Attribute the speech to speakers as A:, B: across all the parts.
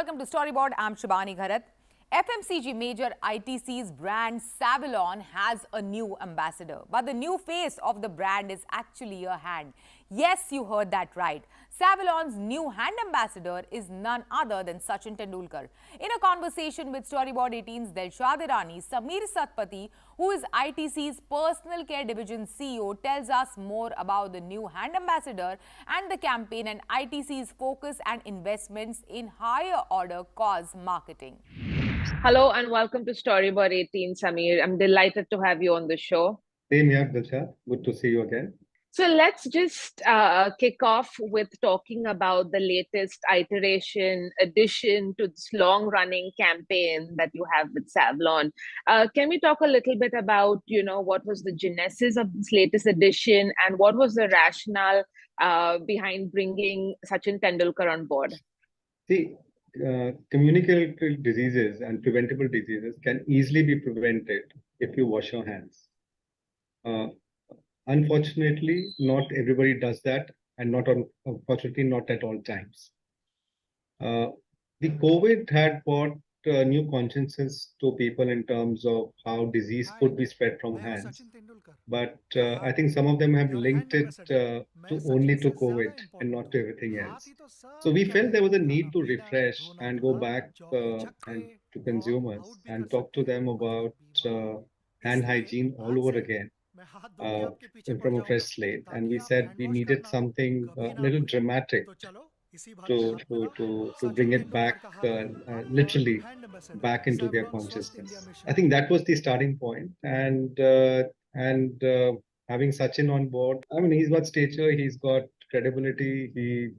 A: welcome to Storyboard. I'm Shubhani Gharat. FMCG major ITC's brand Savlon has a new ambassador. But the new face of the brand is actually a hand. Yes, you heard that right. Savlon's new hand ambassador is none other than Sachin Tendulkar. In a conversation with Storyboard18's Dilshad Irani, Sameer Satpathy, who is ITC's personal care division CEO, tells us more about the new hand ambassador and the campaign and ITC's focus and investments in higher order cause marketing.
B: Hello and welcome to Storyboard18, Sameer. I'm delighted to have you on the show.
C: Same here, Dilshad. Good to see you again.
B: So let's just kick off with talking about the latest addition to this long-running campaign that you have with Savlon. Can we talk a little bit about, what was the genesis of this latest edition and what was the rationale behind bringing Sachin Tendulkar on board?
C: See, communicable diseases and preventable diseases can easily be prevented if you wash your hands. Unfortunately, not everybody does that, and unfortunately not at all times. The COVID had brought new consciences to people in terms of how disease could be spread from hands. But I think some of them have linked it only to COVID and not to everything else. So we felt there was a need to refresh and go back and to consumers and talk to them about hand hygiene all over again from a fresh slate. And we said we needed something a little dramatic to bring it back, literally back into their consciousness. I think that was the starting point. And having Sachin on board, I mean, he's got stature, he's got credibility, he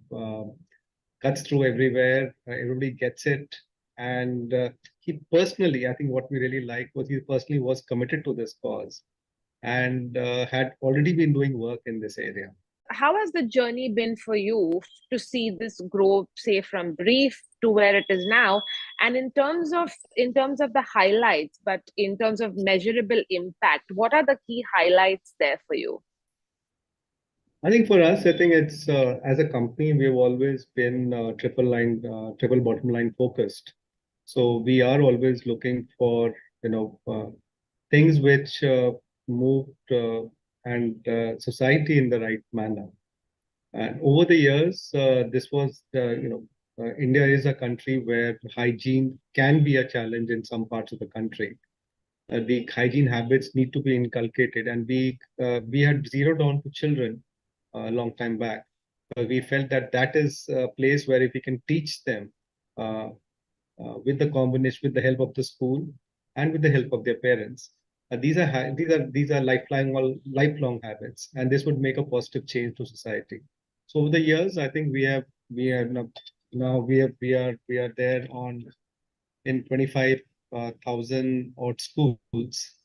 C: cuts through everywhere, everybody gets it. And he personally, I think what we really liked was he personally was committed to this cause and had already been doing work in this area.
B: How has the journey been for you to see this grow, say, from brief to where it is now? And in terms of the highlights, but in terms of measurable impact, what are the key highlights there for you?
C: I think for us, I think it's as a company, we've always been triple bottom line focused. So we are always looking for things which move and society in the right manner. And over the years, this was India is a country where hygiene can be a challenge in some parts of the country. The hygiene habits need to be inculcated, and we had zeroed on to children a long time back. We felt that is a place where if we can teach them with the combination, with the help of the school and with the help of their parents, these are lifelong habits, and this would make a positive change to society. So over the years, I think we are there in 25,000 odd schools,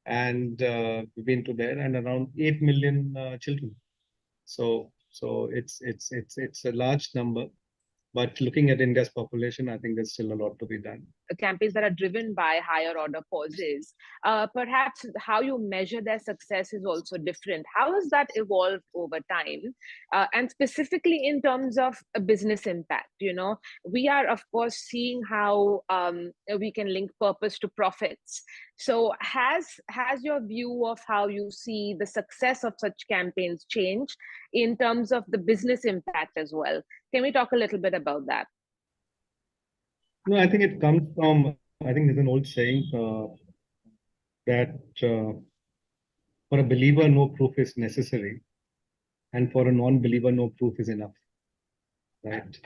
C: and we've been to there and around 8 million children. So it's a large number. But looking at India's population, I think there's still a lot to be done.
B: Campaigns that are driven by higher order causes, perhaps how you measure their success is also different. How has that evolved over time? And specifically in terms of a business impact, we are, of course, seeing how we can link purpose to profits. So has your view of how you see the success of such campaigns changed in terms of the business impact as well? Can we talk a little bit about that?
C: No, I think it comes from, I think there's an old saying that for a believer, no proof is necessary. And for a non-believer, no proof is enough. Right?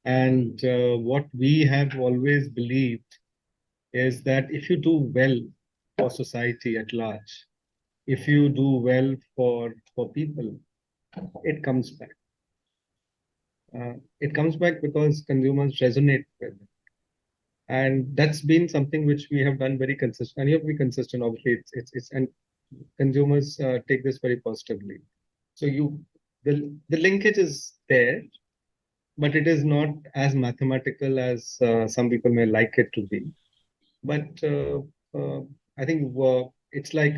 C: And what we have always believed is that if you do well for society at large, if you do well for people, it comes back. It comes back because consumers resonate with it. And that's been something which we have done very consistent. And you have to be consistent, obviously, and consumers take this very positively. So the linkage is there, but it is not as mathematical as some people may like it to be. But I think it's like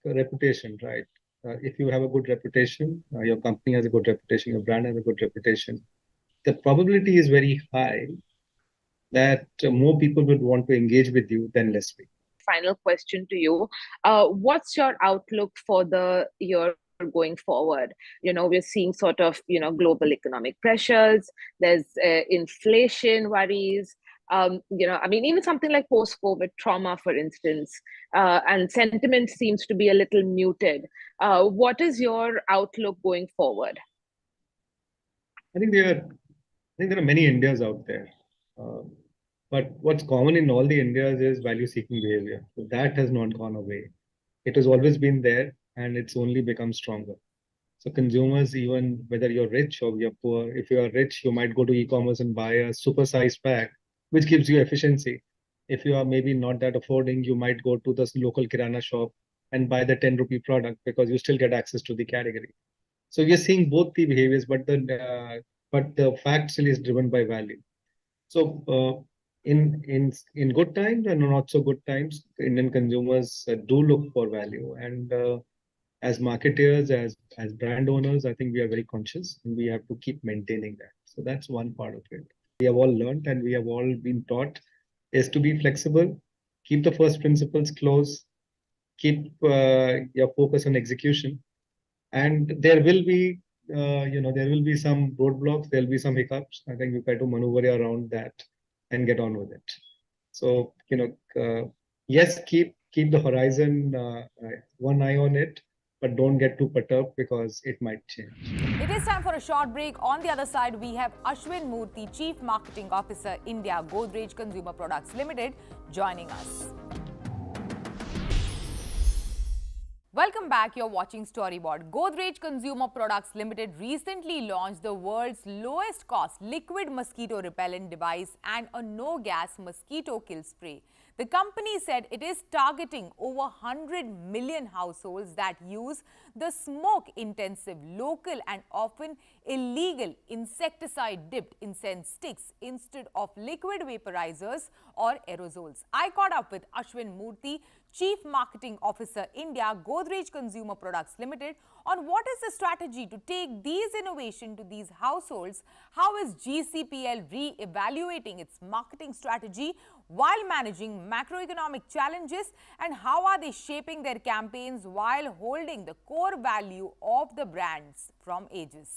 C: a reputation, right? If you have a good reputation, your company has a good reputation, your brand has a good reputation, the probability is very high that more people would want to engage with you than less people.
B: Final question to you. What's your outlook for the year going forward? We're seeing sort of, global economic pressures. There's inflation worries. Even something like post-COVID trauma, for instance, and sentiment seems to be a little muted. What is your outlook going forward?
C: I think there are many Indias out there. Um, but what's common in all the Indias is value-seeking behavior. So that has not gone away. It has always been there, and it's only become stronger. So consumers, even whether you're rich or you're poor, if you are rich, you might go to e-commerce and buy a super-sized pack, which gives you efficiency. If you are maybe not that affording, you might go to the local kirana shop and buy the 10 rupee product because you still get access to the category. So we are seeing both the behaviors, but the fact still is driven by value. So in good times and not so good times, Indian consumers do look for value, and as marketers, as brand owners, I think we are very conscious, and we have to keep maintaining that. So that's one part of it. We have all learned, and we have all been taught is to be flexible, keep the first principles close, keep your focus on execution, and there will be some roadblocks, there'll be some hiccups. I think we try to maneuver around that and get on with it. So yes, keep the horizon, one eye on it, but don't get too perturbed because it might change.
A: It is time for a short break. On the other side, we have Ashwin Moorthy, Chief Marketing Officer, India, Godrej Consumer Products Limited, joining us. Welcome back. You're watching Storyboard. Godrej Consumer Products Limited recently launched the world's lowest cost liquid mosquito repellent device and a no-gas mosquito kill spray. The company said it is targeting over 100 million households that use the smoke-intensive, local and often illegal insecticide-dipped incense sticks instead of liquid vaporizers or aerosols. I caught up with Ashwin Moorthy, Chief Marketing Officer, India, Godrej Consumer Products Limited, on what is the strategy to take these innovations to these households, how is GCPL re-evaluating its marketing strategy while managing macroeconomic challenges, and how are they shaping their campaigns while holding the core value of the brands from ages.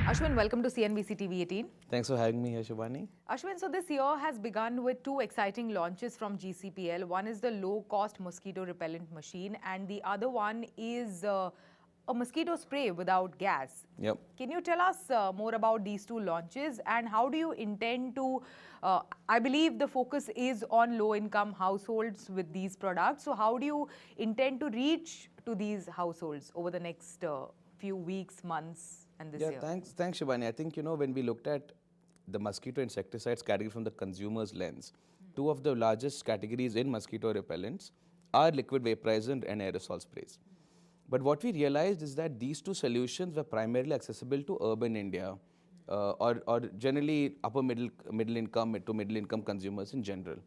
A: Ashwin, welcome to CNBC TV18.
D: Thanks for having me here, Shubhani.
A: Ashwin, so this year has begun with two exciting launches from GCPL. One is the low-cost mosquito repellent machine, and the other one is a mosquito spray without gas.
D: Yep.
A: Can you tell us more about these two launches, and how do you intend to, I believe the focus is on low-income households with these products. So how do you intend to reach to these households over the next few weeks, months, and this year?
D: Thanks, Shubhani. I think, when we looked at the mosquito insecticides category from the consumer's lens, two of the largest categories in mosquito repellents are liquid vaporizer and aerosol sprays. But what we realized is that these two solutions were primarily accessible to urban India, or generally upper middle income to middle income consumers in general.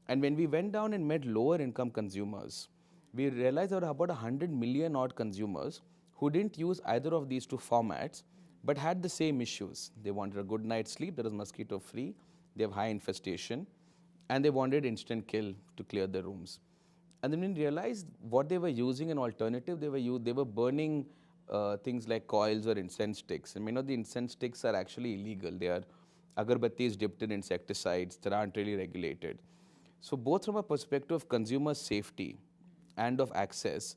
D: And when we went down and met lower income consumers, we realized there were about 100 million odd consumers who didn't use either of these two formats, but had the same issues. They wanted a good night's sleep that was mosquito free, they have high infestation, and they wanted instant kill to clear their rooms. And then we realized what they were using an alternative, they were burning things like coils or incense sticks. And the incense sticks are actually illegal. They are agarbattis dipped in insecticides that aren't really regulated. So both from a perspective of consumer safety and of access,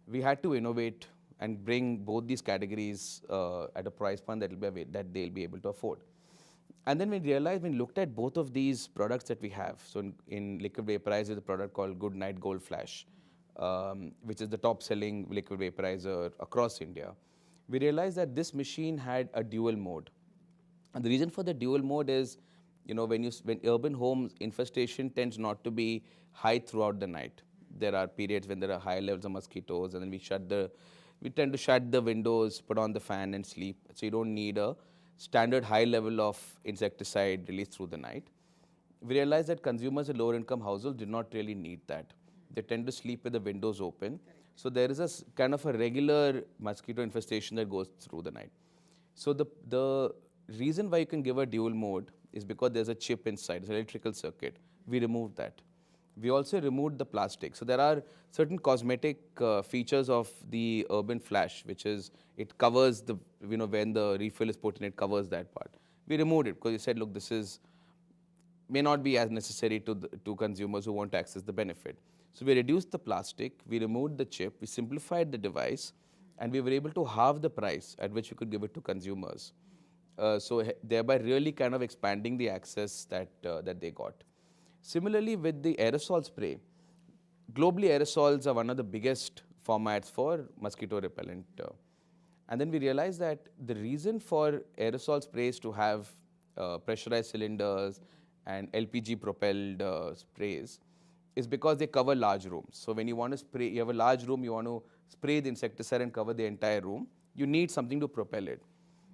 D: we had to innovate and bring both these categories at a price point that they'll be able to afford. And then we realized, when we looked at both of these products that we have, so in liquid vaporizer, a product called Good Night Gold Flash, which is the top-selling liquid vaporizer across India, we realized that this machine had a dual mode. And the reason for the dual mode is, when urban homes, infestation tends not to be high throughout the night. There are periods when there are high levels of mosquitoes, and then we tend to shut the windows, put on the fan and sleep. So you don't need a standard high level of insecticide released through the night. We realized that consumers in lower income households did not really need that. They tend to sleep with the windows open. So there is a kind of a regular mosquito infestation that goes through the night. So the reason why you can give a dual mode is because there's a chip inside, it's an electrical circuit. We removed that. We also removed the plastic. So there are certain cosmetic features of the Urban Flash, which is it covers the, when the refill is put in, it covers that part. We removed it because we said, look, this may not be as necessary to consumers who want to access the benefit. So we reduced the plastic, we removed the chip, we simplified the device, and we were able to halve the price at which we could give it to consumers. Thereby really kind of expanding the access that they got. Similarly, with the aerosol spray, globally aerosols are one of the biggest formats for mosquito repellent. And then we realized that the reason for aerosol sprays to have pressurized cylinders and LPG propelled sprays is because they cover large rooms. So when you want to spray, you have a large room, you want to spray the insecticide and cover the entire room, you need something to propel it.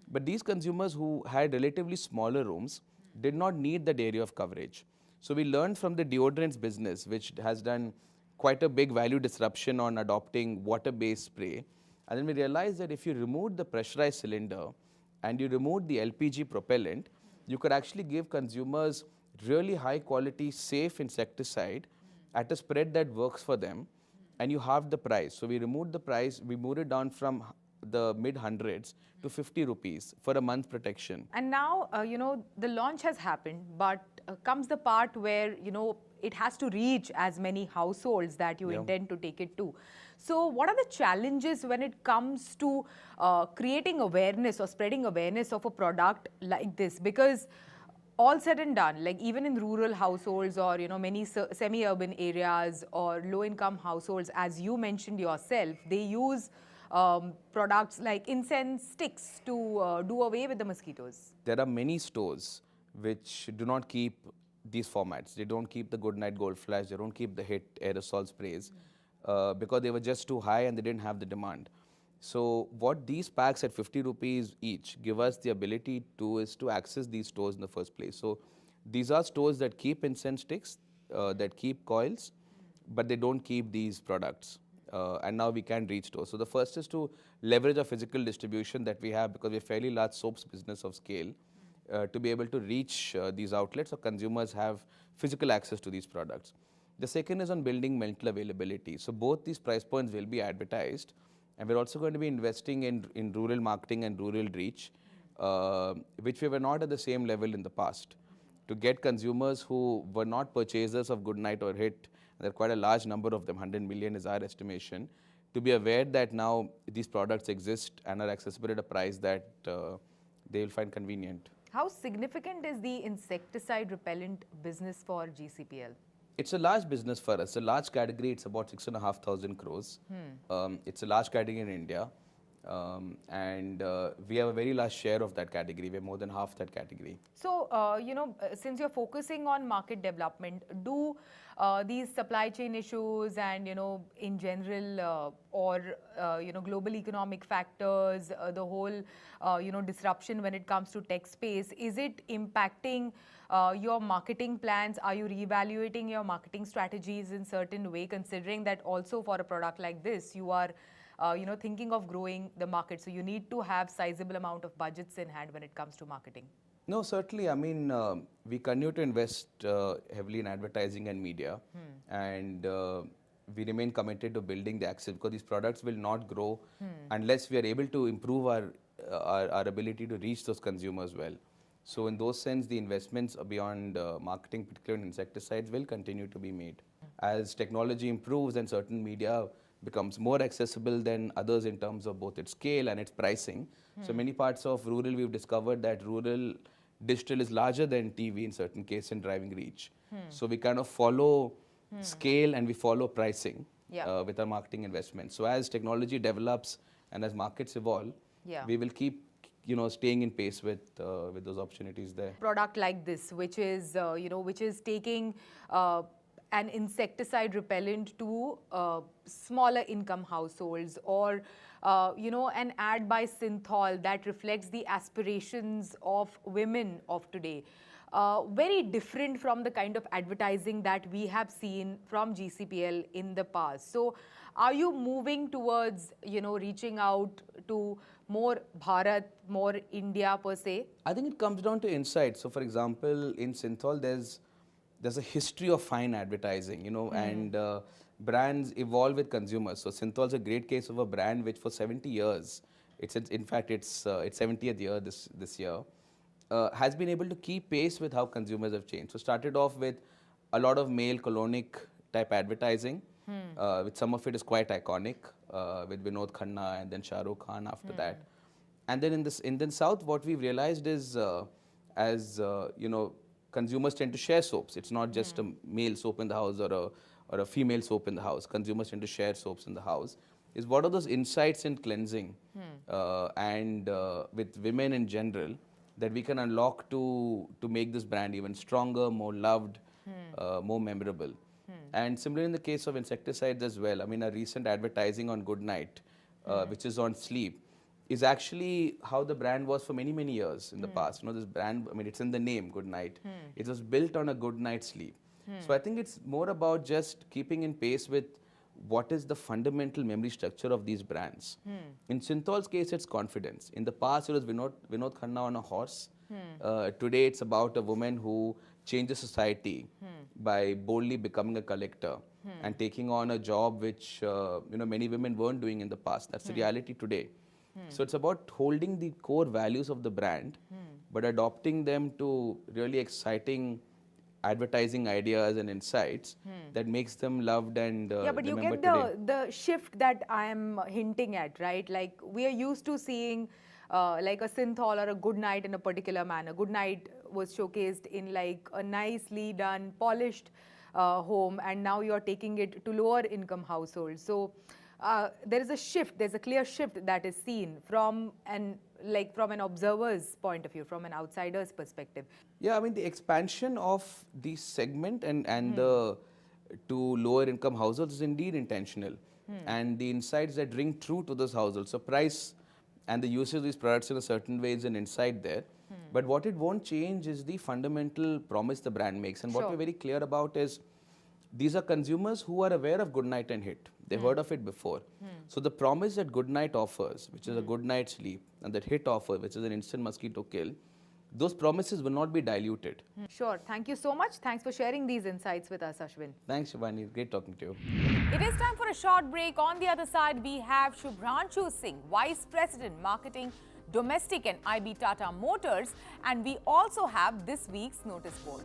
D: But these consumers who had relatively smaller rooms did not need that area of coverage. So we learned from the deodorants business, which has done quite a big value disruption on adopting water-based spray. And then we realized that if you removed the pressurized cylinder and you removed the LPG propellant, you could actually give consumers really high quality, safe insecticide at a spread that works for them, and you halve the price. So we removed the price, we moved it down from the mid hundreds to 50 rupees for a month protection.
A: And now, the launch has happened, but comes the part where, it has to reach as many households that you intend to take it to. So what are the challenges when it comes to creating awareness or spreading awareness of a product like this? Because all said and done, like even in rural households or, many semi-urban areas or low-income households, as you mentioned yourself, they use products like incense sticks to do away with the mosquitoes.
D: There are many stores which do not keep these formats. They don't keep the Goodnight Gold Flash, they don't keep the hit aerosol sprays because they were just too high and they didn't have the demand. So what these packs at 50 rupees each give us the ability to is to access these stores in the first place. So these are stores that keep incense sticks, that keep coils, but they don't keep these products. And now we can reach stores. So the first is to leverage our physical distribution that we have, because we're fairly large soaps business of scale, to be able to reach these outlets so consumers have physical access to these products. The second is on building mental availability. So both these price points will be advertised, and we're also going to be investing in rural marketing and rural reach, which we were not at the same level in the past. To get consumers who were not purchasers of Goodnight or Hit, there are quite a large number of them, 100 million is our estimation, to be aware that now these products exist and are accessible at a price that they will find convenient.
A: How significant is the insecticide repellent business for GCPL?
D: It's a large business for us. A large category, it's about 6,500 crores. It's a large category in India. And we have a very large share of that category. We're more than half that category. So,
A: since you're focusing on market development, do these supply chain issues and, in general, global economic factors, the whole, disruption when it comes to tech space, is it impacting your marketing plans? Are you reevaluating your marketing strategies in certain way, considering that also for a product like this, you are thinking of growing the market? So you need to have sizable amount of budgets in hand when it comes to marketing.
D: No, certainly. I mean, we continue to invest heavily in advertising and media, and we remain committed to building the access, because these products will not grow unless we are able to improve our ability to reach those consumers well. So in those sense, the investments beyond marketing, particularly in insecticides, will continue to be made. As technology improves and certain media becomes more accessible than others in terms of both its scale and its pricing. So many parts of rural, we've discovered that rural digital is larger than TV in certain cases in driving reach. So we kind of follow scale and we follow pricing with our marketing investments. So as technology develops and as markets evolve, we will keep staying in pace with those opportunities there.
A: Product like this, which is taking an insecticide repellent to smaller income households, or an ad by Synthol that reflects the aspirations of women of today. Very different from the kind of advertising that we have seen from GCPL in the past. So are you moving towards, reaching out to more Bharat, more India per se?
D: I think it comes down to insight. So, for example, in Synthol, there's a history of fine advertising, you know, and brands evolve with consumers. So, Synthol is a great case of a brand which for 70 years, in fact its 70th year this year, has been able to keep pace with how consumers have changed. So, started off with a lot of male colonic type advertising, which some of it is quite iconic, with Vinod Khanna and then Shah Rukh Khan after that. And then in this Indian South, what we've realized is, you know, consumers tend to share soaps. It's not just a male soap in the house or a female soap in the house. Consumers tend to share soaps in the house. Is what are those insights in cleansing and with women in general that we can unlock to make this brand even stronger, more loved, more memorable. And similarly in the case of insecticides as well. I mean, a recent advertising on Good Night, which is on sleep, is actually how the brand was for many, many years in the past. You know, this brand, I mean, it's in the name, Good Night. It was built on a good night's sleep. So I think it's more about just keeping in pace with what is the fundamental memory structure of these brands. In Synthol's case, it's confidence. In the past, it was Vinod Khanna on a horse. Today, it's about a woman who changes society by boldly becoming a collector and taking on a job which you know, many women weren't doing in the past. That's the reality today. So it's about holding the core values of the brand, but adopting them to really exciting advertising ideas and insights that makes them loved and
A: Yeah, but you get the shift that I am hinting at, right? Like we are used to seeing like a Synthol or a Good Night in a particular manner. Good Night was showcased in like a nicely done, polished home, and now you're taking it to lower income households. So there is a shift, there's a clear shift that is seen from an observer's point of view, from an outsider's perspective.
D: Yeah, I mean, the expansion of the segment and the to lower income households is indeed intentional. And the insights that ring true to those households. So price and the usage of these products in a certain way is an insight there. But what it won't change is the fundamental promise the brand makes. And what we're very clear about is these are consumers who are aware of Good Night and Hit. They've heard of it before. So the promise that Good Night offers, which is a good night's sleep, and that Hit offers, which is an instant mosquito kill, those promises will not be diluted.
A: Sure. Thank you so much. Thanks for sharing these insights with us, Ashwin.
D: Thanks, Shivani. Great talking to you.
A: It is time for a short break. On the other side, we have Shubhranshu Singh, Vice President, Marketing, Domestic and IB Tata Motors. And we also have this week's notice board.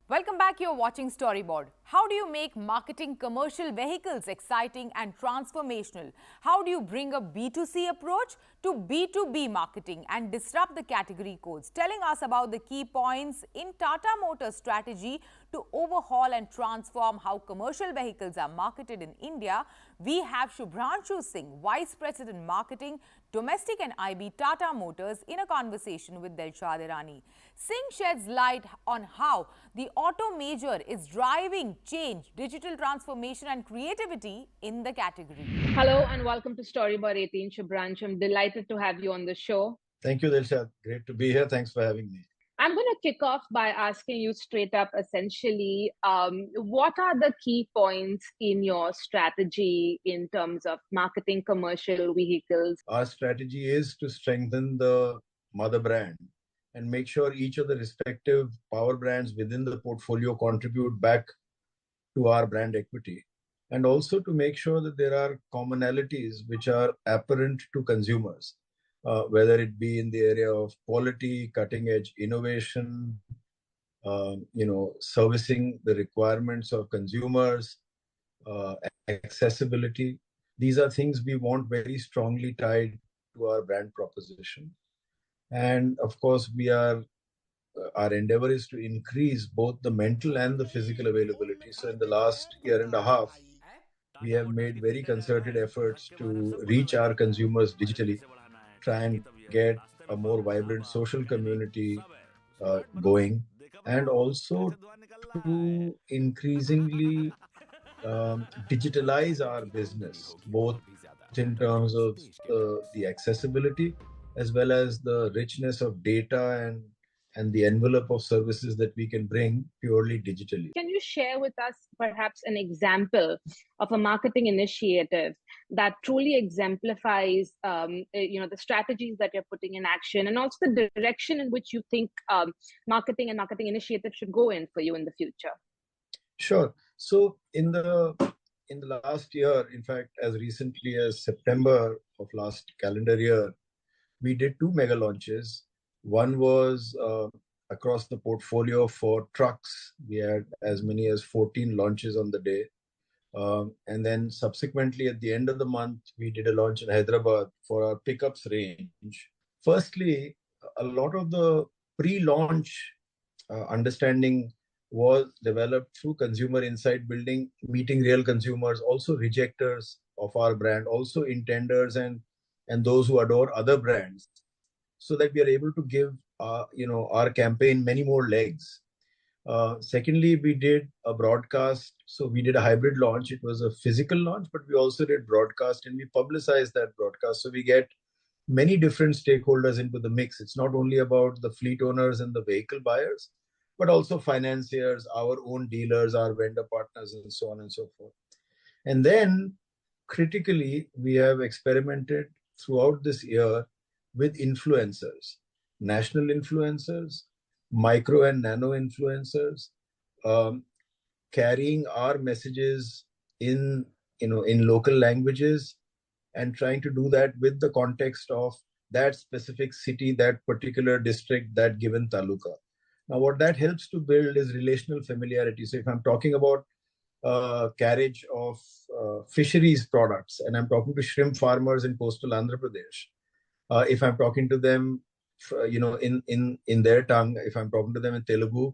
A: Welcome back. You're watching Storyboard. How do you make marketing commercial vehicles exciting and transformational? How do you bring a B2C approach to B2B marketing and disrupt the category codes? Telling us about the key points in Tata Motors' strategy to overhaul and transform how commercial vehicles are marketed in India, we have Shubhranshu Singh, Vice President Marketing, Domestic and IB Tata Motors, in a conversation with Dilshad Irani. Singh sheds light on how the auto major is driving change, digital transformation and creativity in the category.
B: Hello and welcome to Storyboard18, Shubhranshu. I'm delighted to have you on the show.
E: Thank you, Dilshad. Great to be here. Thanks for having me.
B: I'm going to kick off by asking you straight up, essentially, what are the key points in your strategy in terms of marketing commercial vehicles?
E: Our strategy is to strengthen the mother brand and make sure each of the respective power brands within the portfolio contribute back to our brand equity. And also to make sure that there are commonalities which are apparent to consumers. Whether it be in the area of quality, cutting-edge innovation, servicing the requirements of consumers, accessibility. These are things we want very strongly tied to our brand proposition. And of course, our endeavor is to increase both the mental and the physical availability. So in the last year and a half, we have made very concerted efforts to reach our consumers digitally, try and get a more vibrant social community going, and also to increasingly digitalize our business, both in terms of the accessibility as well as the richness of data and the envelope of services that we can bring purely digitally.
B: Can you you share with us perhaps an example of a marketing initiative that truly exemplifies, the strategies that you're putting in action, and also the direction in which you think marketing and marketing initiatives should go in for you in the future?
E: Sure. So in the last year, in fact, as recently as September of last calendar year, we did 2 mega launches. One was across the portfolio for trucks. We had as many as 14 launches on the day. And then subsequently at the end of the month, we did a launch in Hyderabad for our pickups range. Firstly, a lot of the pre-launch understanding was developed through consumer insight building, meeting real consumers, also rejecters of our brand, also intenders and those who adore other brands, so that we are able to give our campaign many more legs. Secondly, we did a broadcast. So we did a hybrid launch. It was a physical launch, but we also did broadcast, and we publicized that broadcast. So we get many different stakeholders into the mix. It's not only about the fleet owners and the vehicle buyers, but also financiers, our own dealers, our vendor partners, and so on and so forth. And then critically, we have experimented throughout this year with influencers, national influencers, micro and nano influencers, carrying our messages in local languages, and trying to do that with the context of that specific city, that particular district, that given taluka. Now, what that helps to build is relational familiarity. So if I'm talking about carriage of fisheries products, and I'm talking to shrimp farmers in coastal Andhra Pradesh, if I'm talking to them, in their tongue, if I'm talking to them in Telugu,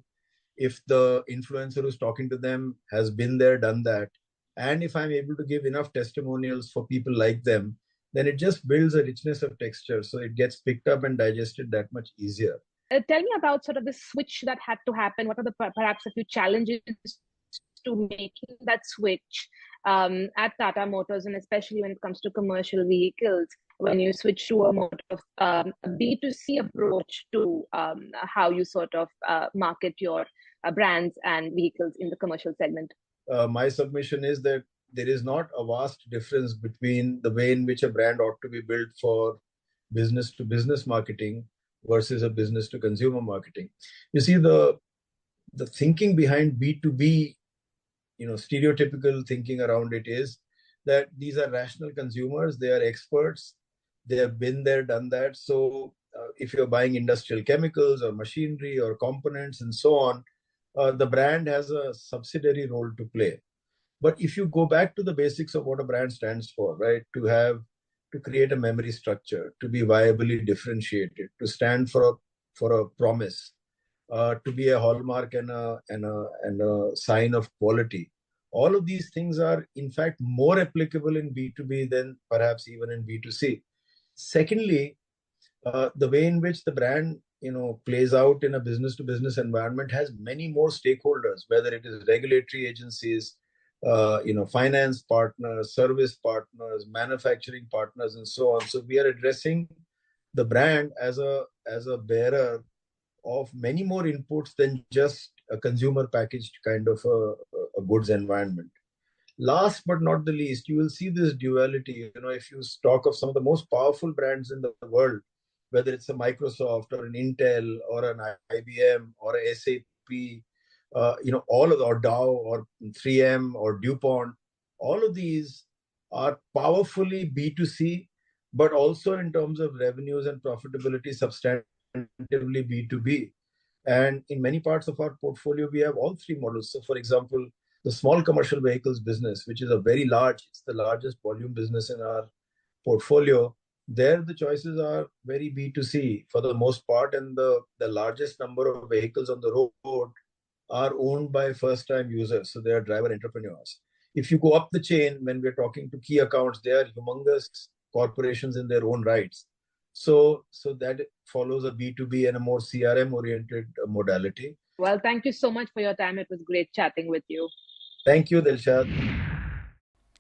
E: if the influencer who's talking to them has been there, done that, and if I'm able to give enough testimonials for people like them, then it just builds a richness of texture. So it gets picked up and digested that much easier.
B: Tell me about sort of the switch that had to happen. What are the perhaps a few challenges to making that switch at Tata Motors, and especially when it comes to commercial vehicles, when you switch to a more of a B2C approach to how you sort of market your brands and vehicles in the commercial segment?
E: My submission is that there is not a vast difference between the way in which a brand ought to be built for business to business marketing versus a business to consumer marketing. You see, the thinking behind B2B, stereotypical thinking around it is that these are rational consumers, they are experts, they have been there, done that. So if you're buying industrial chemicals or machinery or components and so on, the brand has a subsidiary role to play. But if you go back to the basics of what a brand stands for, right, to create a memory structure, to be viably differentiated, to stand for a promise, to be a hallmark and a sign of quality. All of these things are, in fact, more applicable in B2B than perhaps even in B2C. Secondly, the way in which the brand plays out in a business-to-business environment has many more stakeholders, whether it is regulatory agencies, finance partners, service partners, manufacturing partners, and so on. So we are addressing the brand as a bearer of many more inputs than just a consumer packaged kind of a goods environment. Last but not the least, you will see this duality. If you talk of some of the most powerful brands in the world, whether it's a Microsoft or an Intel or an IBM or a SAP, all of or Dow or 3M or DuPont, all of these are powerfully B2C, but also in terms of revenues and profitability, substantively B2B. And in many parts of our portfolio, we have all three models. So for example, the small commercial vehicles business, which is it's the largest volume business in our portfolio. There, the choices are very B2C for the most part, and the largest number of vehicles on the road are owned by first-time users, so they are driver entrepreneurs. If you go up the chain, when we're talking to key accounts, they are humongous corporations in their own rights. So that follows a B2B and a more CRM-oriented modality.
B: Well, thank you so much for your time. It was great chatting with you.
E: Thank you, Dilshad.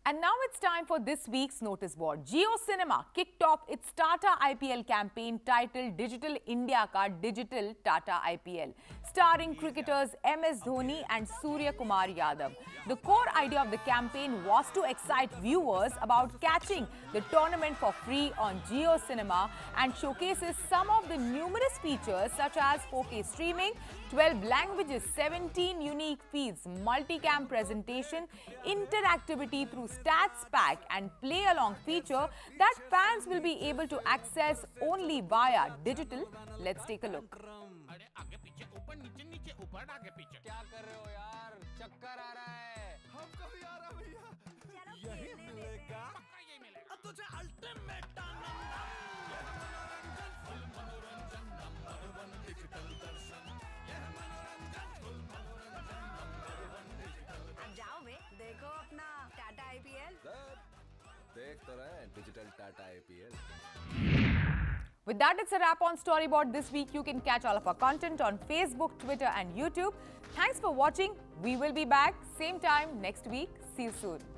A: And now it's time for this week's notice board. Jio Cinema kicked off its Tata IPL campaign titled Digital India Ka Digital Tata IPL, starring cricketers MS Dhoni and Surya Kumar Yadav. The core idea of the campaign was to excite viewers about catching the tournament for free on Jio Cinema and showcases some of the numerous features such as 4K streaming, 12 languages, 17 unique feeds, multicam presentation, interactivity through stats pack and play along feature that fans will be able to access only via digital. Let's take a look.
F: देखो अपना Tata IPL
G: देख तो रहे digital Tata IPL.
A: With that, it's a wrap on Storyboard this week. You can catch all of our content on Facebook, Twitter and YouTube. Thanks for watching. We will be back same time next week. See you soon.